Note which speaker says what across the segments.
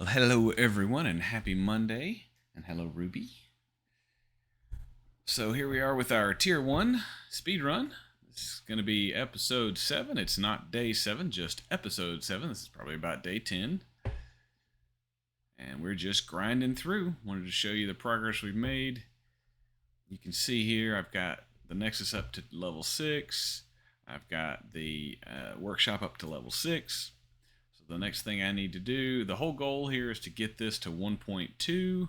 Speaker 1: Well, hello everyone, and happy Monday, and hello Ruby. So here we are with our Tier 1 speed run. This is going to be episode 7. It's not day 7, just episode 7. This is probably about day 10. And we're just grinding through. Wanted to show you the progress we've made. You can see here I've got the Nexus up to level 6. I've got the workshop up to level 6. The next thing I need to do, the whole goal here is to get this to 1.2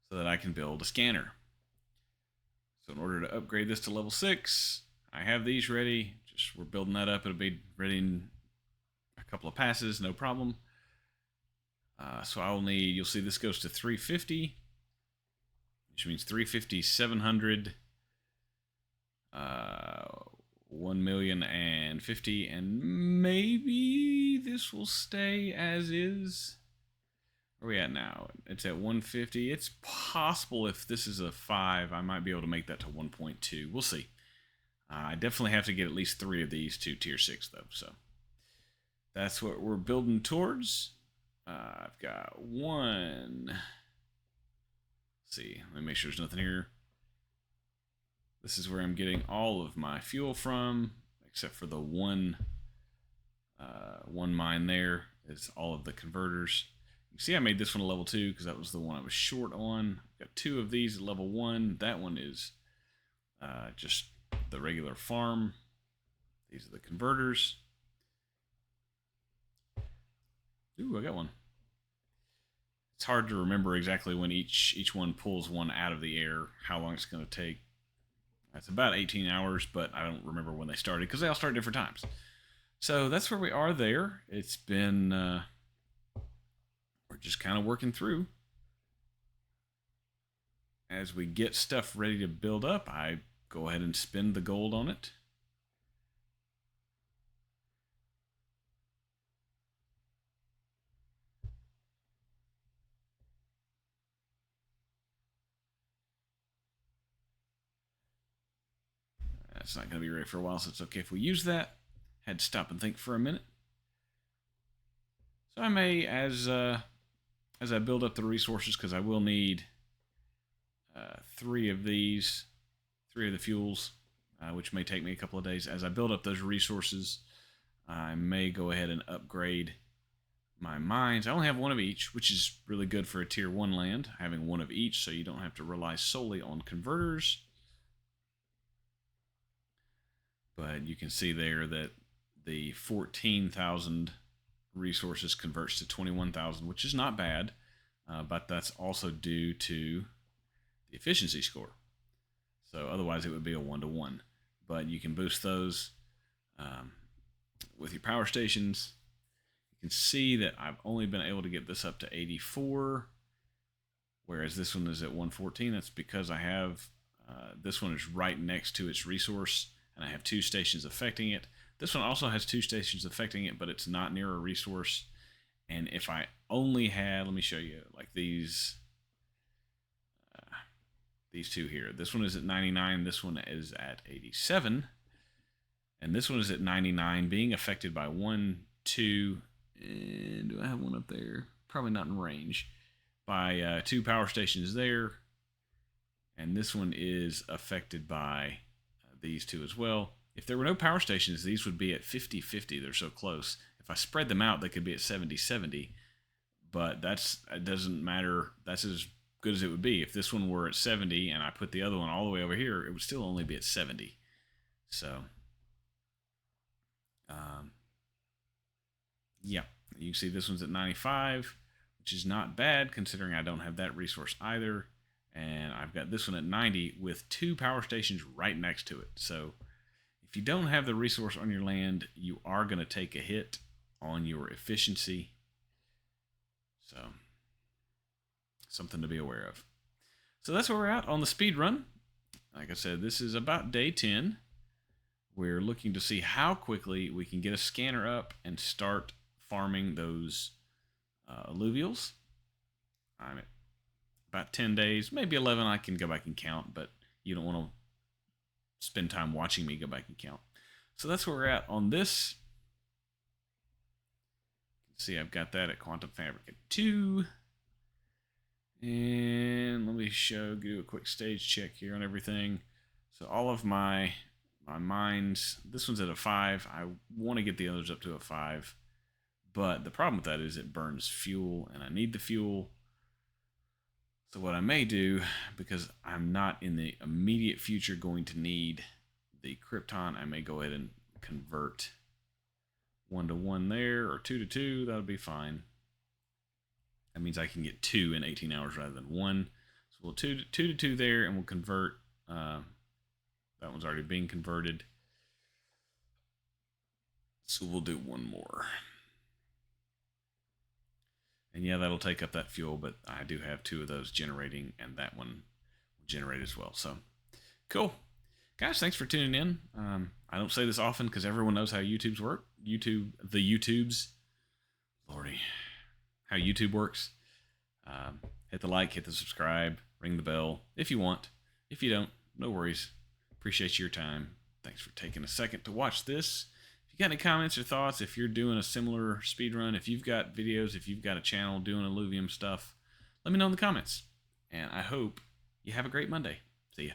Speaker 1: so that I can build a scanner. So in order to upgrade this to level 6, I have these ready. We're building that up. It'll be ready in a couple of passes, no problem. So I will need, you'll see this goes to 350, which means 350, 700, 1,050,000, and maybe this will stay as is. Where are we at now? It's at 150. It's possible if this is a 5, I might be able to make that to 1.2. We'll see. I definitely have to get at least 3 of these to tier 6 though, so that's what we're building towards. I've got one. Let's see, let me make sure there's nothing here. This is where I'm getting all of my fuel from, except for the one mine there is all of the converters. You see I made this one a level 2 because that was the one I was short on. I've got 2 of these at level 1. That one is just the regular farm. These are the converters. Ooh, I got one. It's hard to remember exactly when each one pulls one out of the air, how long it's going to take. It's about 18 hours, but I don't remember when they started because they all start different times. So that's where we are there. It's been, we're just kind of working through. As we get stuff ready to build up, I go ahead and spend the gold on it. It's not going to be ready for a while, so it's okay if we use that. Had to stop and think for a minute. So I may, as I build up the resources, because I will need 3 of these, 3 of the fuels, which may take me a couple of days. As I build up those resources, I may go ahead and upgrade my mines. I only have 1 of each, which is really good for a tier 1 land, having 1 of each, so you don't have to rely solely on converters. But you can see there that the 14,000 resources converts to 21,000, which is not bad, but that's also due to the efficiency score. So otherwise it would be a 1-to-1. But you can boost those with your power stations. You can see that I've only been able to get this up to 84, whereas this one is at 114. That's because I have, this one is right next to its resource, and I have 2 stations affecting it. This one also has 2 stations affecting it, but it's not near a resource. And if I only had, let me show you, like these 2 here. This one is at 99, this one is at 87, and this one is at 99, being affected by 1, 2, and do I have one up there? Probably not in range. By 2 power stations there, and this one is affected by these 2 as well. If there were no power stations, these would be at 50-50. They're so close. If I spread them out, they could be at 70-70. But it doesn't matter. That's as good as it would be. If this one were at 70 and I put the other one all the way over here, it would still only be at 70. So, yeah. You can see this one's at 95, which is not bad considering I don't have that resource either. And I've got this one at 90 with 2 power stations right next to it. So if you don't have the resource on your land, you are going to take a hit on your efficiency. So something to be aware of. So that's where we're at on the speed run. Like I said, this is about day 10. We're looking to see how quickly we can get a scanner up and start farming those Illuvials. I'm at about 10 days, maybe 11. I can go back and count, but you don't want to spend time watching me go back and count. So that's where we're at on this. See, I've got that at Quantum Fabric 2. And let me do a quick stage check here on everything. So all of my mines, this one's at a 5. I want to get the others up to a 5. But the problem with that is it burns fuel, and I need the fuel. So what I may do, because I'm not in the immediate future going to need the Krypton, I may go ahead and convert 1 to 1 there, or 2 to 2. That'll be fine. That means I can get 2 in 18 hours rather than 1. So we'll 2 to 2 there, and we'll convert. That one's already being converted. So we'll do 1 more. And yeah, that'll take up that fuel, but I do have 2 of those generating, and that one will generate as well. So, cool. Guys, thanks for tuning in. I don't say this often because everyone knows how YouTube's work. Lordy, how YouTube works. Hit the like, hit the subscribe, ring the bell if you want. If you don't, no worries. Appreciate your time. Thanks for taking a second to watch this. If you got any comments or thoughts, if you're doing a similar speedrun, if you've got videos, if you've got a channel doing Illuvium stuff, let me know in the comments. And I hope you have a great Monday. See ya.